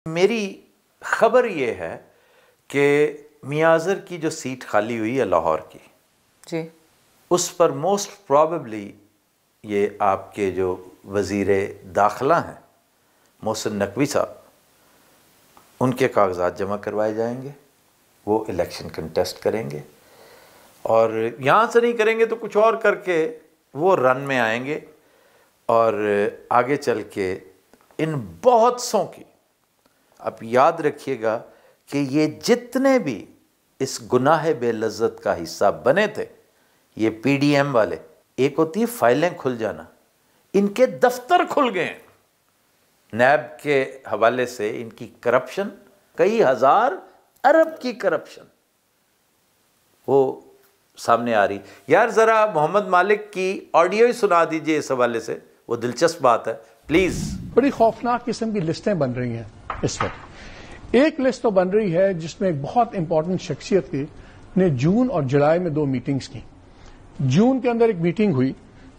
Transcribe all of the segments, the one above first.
मेरी खबर ये है कि मियाज़र की जो सीट खाली हुई है लाहौर की जी, उस पर मोस्ट प्रॉबेबली ये आपके जो वज़ीर दाखिला हैं मोहसिन नकवी साहब, उनके कागजात जमा करवाए जाएंगे। वो इलेक्शन कंटेस्ट करेंगे और यहाँ से नहीं करेंगे तो कुछ और करके वो रन में आएंगे और आगे चल के इन बहुत सौ की, आप याद रखिएगा कि ये जितने भी इस गुनाह बेलज़्ज़त का हिस्सा बने थे, ये पीडीएम वाले, एक होती है फाइलें खुल जाना, इनके दफ्तर खुल गए हैं। नैब के हवाले से इनकी करप्शन, कई हज़ार अरब की करप्शन वो सामने आ रही। यार ज़रा मोहम्मद मालिक की ऑडियो ही सुना दीजिए इस हवाले से, वो दिलचस्प बात है प्लीज़। बड़ी खौफनाक किस्म की लिस्टें बन रही हैं इस वक्त। एक लिस्ट तो बन रही है जिसमें एक बहुत इंपॉर्टेंट शख्सियत की ने जून और जुलाई में 2 मीटिंग्स की। जून के अंदर एक मीटिंग हुई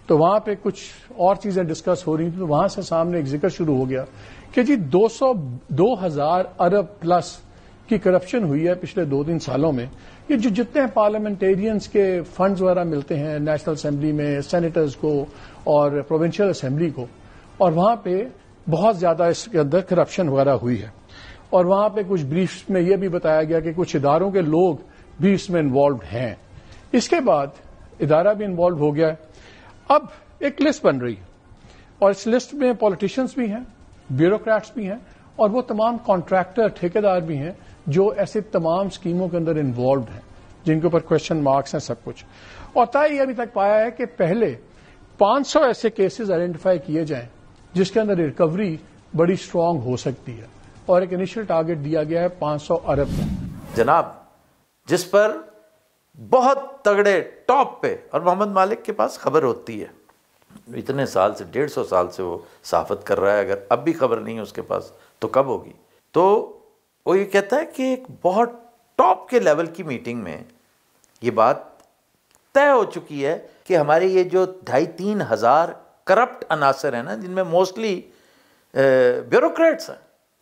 तो वहां पे कुछ और चीजें डिस्कस हो रही थी, तो वहां से सामने एक जिक्र शुरू हो गया कि जी 2000 अरब प्लस की करप्शन हुई है पिछले 2-3 सालों में। ये जो जितने पार्लियामेंटेरियंस के फंड्स वगैरह मिलते हैं नेशनल असेंबली में, सेनेटर्स को और प्रोविंशियल असेंबली को, और वहां पे बहुत ज्यादा इसके अंदर करप्शन वगैरह हुई है। और वहां पे कुछ ब्रीफ्स में यह भी बताया गया कि कुछ इदारों के लोग भी इसमें इन्वॉल्व हैं। इसके बाद इदारा भी इन्वॉल्व हो गया है। अब एक लिस्ट बन रही है और इस लिस्ट में पॉलिटिशियंस भी हैं, ब्यूरोक्रेट्स भी हैं और वो तमाम कॉन्ट्रैक्टर, ठेकेदार भी हैं जो ऐसे तमाम स्कीमों के अंदर इन्वॉल्व हैं, जिनके ऊपर क्वेश्चन मार्क्स हैं सब कुछ। और तय अभी तक पाया है कि पहले 500 ऐसे केसेस आइडेंटिफाई किए जाएं जिसके अंदर रिकवरी बड़ी स्ट्रांग हो सकती है और एक इनिशियल टारगेट दिया गया है 500 अरब का। जनाब, जिस पर बहुत तगड़े टॉप पे, और मोहम्मद मालिक के पास खबर होती है, इतने साल से 150 साल से वो सहाफत कर रहा है, अगर अब भी खबर नहीं है उसके पास तो कब होगी। तो वो ये कहता है कि एक बहुत टॉप के लेवल की मीटिंग में ये बात तय हो चुकी है कि हमारे ये जो 2,500-3 हज़ार करप्ट अनासर हैं ना, जिनमें मोस्टली ब्यूरोक्रेट्स हैं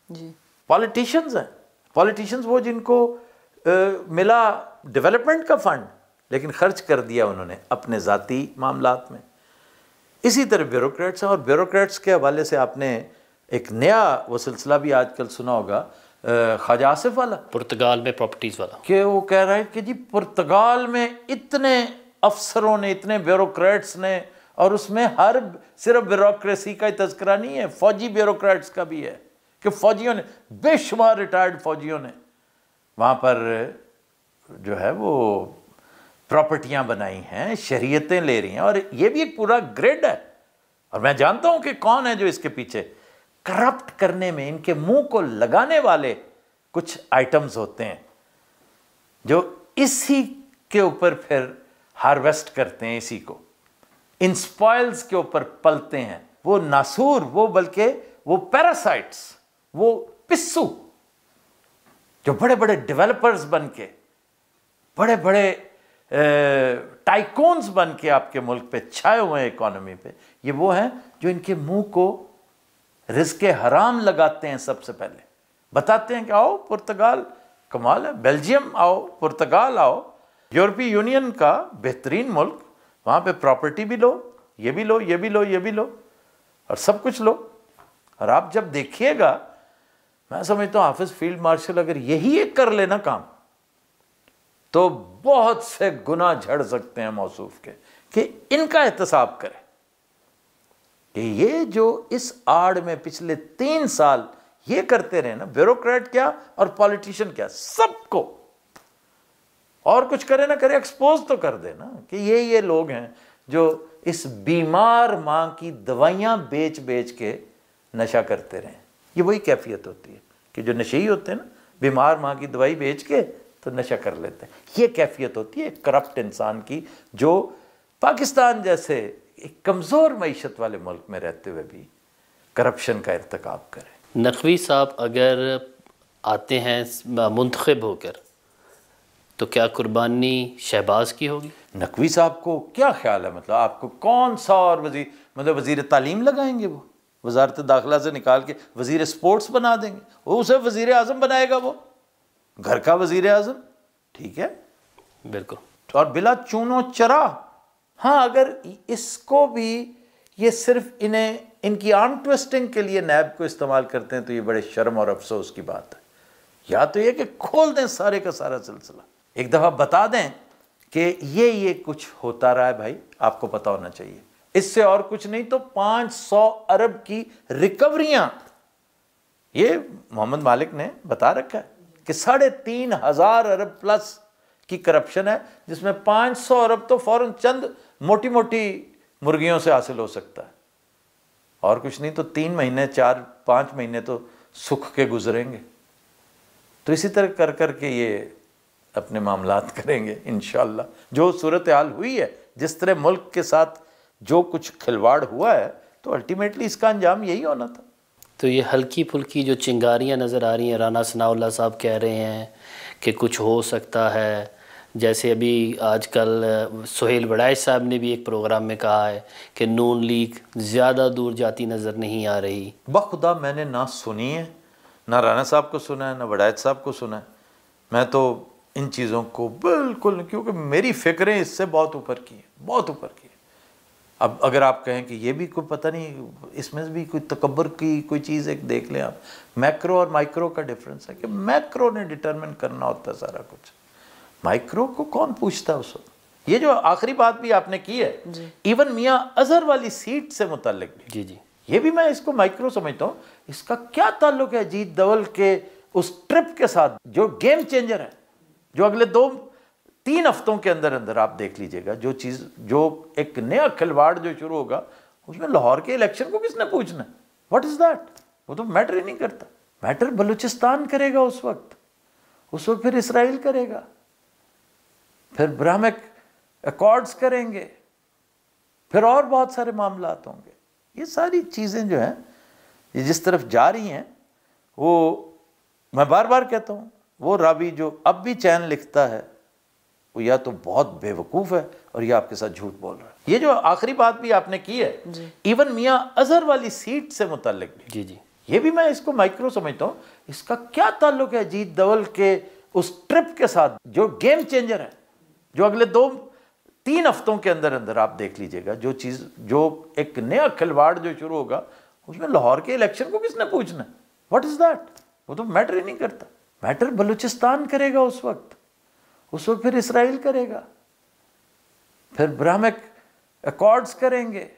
जी, पॉलिटिशियंस हैं, पॉलिटिशियंस वो जिनको मिला डेवलपमेंट का फंड लेकिन खर्च कर दिया उन्होंने अपने ज़ाती मामलात में। इसी तरह ब्यूरोक्रेट्स हैं और ब्यूरोक्रेट्स के हवाले से आपने एक नया वो सिलसिला भी आजकल सुना होगा, ख्वाजा आसिफ वाला, पुर्तगाल में प्रॉपर्टीज़ वाला, कि वो कह रहा है कि जी पुर्तगाल में इतने अफसरों ने, इतने ब्यूरोक्रेट्स ने, और उसमें हर सिर्फ ब्यूरोक्रेसी का ही तज़किरा नहीं है, फौजी ब्यूरोक्रेट्स का भी है कि फौजियों ने, बेशुमार रिटायर्ड फौजियों ने वहाँ पर जो है वो प्रॉपर्टियाँ बनाई हैं, शरीयतें ले रही हैं, और ये भी एक पूरा ग्रिड है। और मैं जानता हूँ कि कौन है जो इसके पीछे करप्ट करने में, इनके मुंह को लगाने वाले कुछ आइटम्स होते हैं जो इसी के ऊपर फिर हार्वेस्ट करते हैं, इसी को इन स्पॉइल्स के ऊपर पलते हैं। वो नासूर, वो बल्कि वो पैरासाइट्स, वो पिस्सू जो बड़े बड़े डेवलपर्स बन के, बड़े बड़े टाइकून्स बन के आपके मुल्क पे छाए हुए हैं, इकोनॉमी पे, ये वो हैं जो इनके मुंह को रिज़्क़े हराम लगाते हैं। सबसे पहले बताते हैं कि आओ पुर्तगाल, कमाल है, बेल्जियम आओ, पुर्तगाल आओ, यूरोपीय यूनियन का बेहतरीन मुल्क, वहाँ पे प्रॉपर्टी भी लो, ये भी लो, ये भी लो, ये भी लो, और सब कुछ लो। और आप जब देखिएगा, मैं समझता हूँ हाफिज फील्ड मार्शल अगर यही एक कर लेना काम, तो बहुत से गुना झड़ सकते हैं मौसूफ के, कि इनका एहतसाब करें कि ये जो इस आड़ में पिछले 3 साल ये करते रहे ना, ब्यूरोक्रेट क्या और पॉलिटिशियन क्या, सबको, और कुछ करे ना करे एक्सपोज तो कर देना कि ये लोग हैं जो इस बीमार मां की दवाइयां बेच बेच के नशा करते रहे। ये वही कैफियत होती है कि जो नशेई होते हैं ना, बीमार मां की दवाई बेच के तो नशा कर लेते हैं। ये कैफियत होती है करप्ट इंसान की, जो पाकिस्तान जैसे एक कमज़ोर मईशत वाले मुल्क में रहते हुए भी करप्शन का इर्तिकाब करे। नकवी साहब अगर आते हैं मुंतखब होकर, तो क्या कुर्बानी शहबाज की होगी? नकवी साहब को क्या ख्याल है, मतलब आपको कौन सा और वजीर तालीम लगाएंगे वो? वजारत दाखिला से निकाल के वज़ीर स्पोर्ट्स बना देंगे, वो उसे वज़ीर आज़म बनाएगा, वो घर का वज़ीर आज़म, ठीक है, बिल्कुल, और बिला चूनो चरा। हाँ, अगर इसको भी ये सिर्फ इन्हें इनकी आर्म ट्विस्टिंग के लिए नैब को इस्तेमाल करते हैं तो ये बड़े शर्म और अफसोस की बात है। या तो ये कि खोल दें सारे का सारा सिलसिला, एक दफ़ा बता दें कि ये कुछ होता रहा है भाई, आपको पता होना चाहिए। इससे और कुछ नहीं तो 500 अरब की रिकवरियां, ये मोहम्मद मालिक ने बता रखा है कि 3,500 अरब प्लस की करप्शन है, जिसमें 500 अरब तो फौरन चंद मोटी मोटी मुर्गियों से हासिल हो सकता है, और कुछ नहीं तो 3 महीने 4-5 महीने तो सुख के गुजरेंगे। तो इसी तरह कर कर के ये अपने मामलात करेंगे इंशाअल्लाह। जो सूरत हाल हुई है, जिस तरह मुल्क के साथ जो कुछ खिलवाड़ हुआ है, तो अल्टीमेटली इसका अंजाम यही होना था। तो ये हल्की फुल्की जो चिंगारियां नज़र आ रही हैं, राना सनाउल्लाह साहब कह रहे हैं कि कुछ हो सकता है, जैसे अभी आजकल सुहेल वड़ैच साहब ने भी एक प्रोग्राम में कहा है कि नून लीग ज़्यादा दूर जाती नज़र नहीं आ रही। बखुदा मैंने ना सुनी है, ना राना साहब को सुना है, ना वड़ैच साहब को सुना है। मैं तो इन चीज़ों को बिल्कुल, क्योंकि मेरी फ़िक्रें इससे बहुत ऊपर की हैं, बहुत ऊपर की हैं। अब अगर आप कहें कि ये भी कोई पता नहीं, इसमें भी कोई तकब्बुर की कोई चीज़ एक देख लें आप, मैक्रो और माइक्रो का डिफरेंस है कि मैक्रो ने डिटरमिन करना होता है सारा कुछ, माइक्रो को कौन पूछता है उस वक्त। ये जो आखिरी बात भी आपने की है, इवन मियाँ अजहर वाली सीट से मुताल्लिक भी, जी जी, ये भी मैं इसको माइक्रो समझता हूँ। इसका क्या ताल्लुक है अजीत दवल के उस ट्रिप के साथ, जो गेम चेंजर है, जो अगले 2-3 हफ्तों के अंदर अंदर आप देख लीजिएगा, जो चीज़, जो एक नया खिलवाड़ जो शुरू होगा, उसमें लाहौर के इलेक्शन को किसने पूछना है? What is that? वो तो मैटर ही नहीं करता। मैटर बलूचिस्तान करेगा उस वक्त फिर इसराइल करेगा, फिर ब्राह्मिक अकॉर्ड्स करेंगे, फिर और बहुत सारे मामलात होंगे। ये सारी चीज़ें जो हैं, ये जिस तरफ जा रही हैं, वो मैं बार बार कहता हूँ, वो रावी जो अब भी चैन लिखता है, वो या तो बहुत बेवकूफ़ है और या आपके साथ झूठ बोल रहा है। ये जो आखिरी बात भी आपने की है, इवन मियाँ अजहर वाली सीट से मुताल्लिक भी, जी जी, ये भी मैं इसको माइक्रो समझता हूँ। इसका क्या ताल्लुक है अजीत दवल के उस ट्रिप के साथ, जो गेम चेंजर है, जो अगले 2-3 हफ्तों के अंदर अंदर आप देख लीजिएगा, जो चीज़, जो एक नया खिलवाड़ जो शुरू होगा, उसमें लाहौर के इलेक्शन को किसने पूछना है? What is that? वो तो मैटर ही नहीं करता। मैटर बलूचिस्तान करेगा उस वक्त फिर इसराइल करेगा, फिर ब्राह्मिक अकॉर्ड्स करेंगे,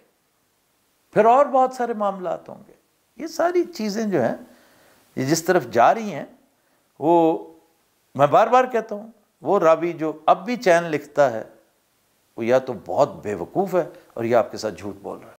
फिर और बहुत सारे मामलात होंगे। ये सारी चीज़ें जो हैं, ये जिस तरफ जा रही हैं, वो मैं बार बार कहता हूँ, वो रावी जो अब भी चैन लिखता है, वो या तो बहुत बेवकूफ़ है और या आपके साथ झूठ बोल रहा है।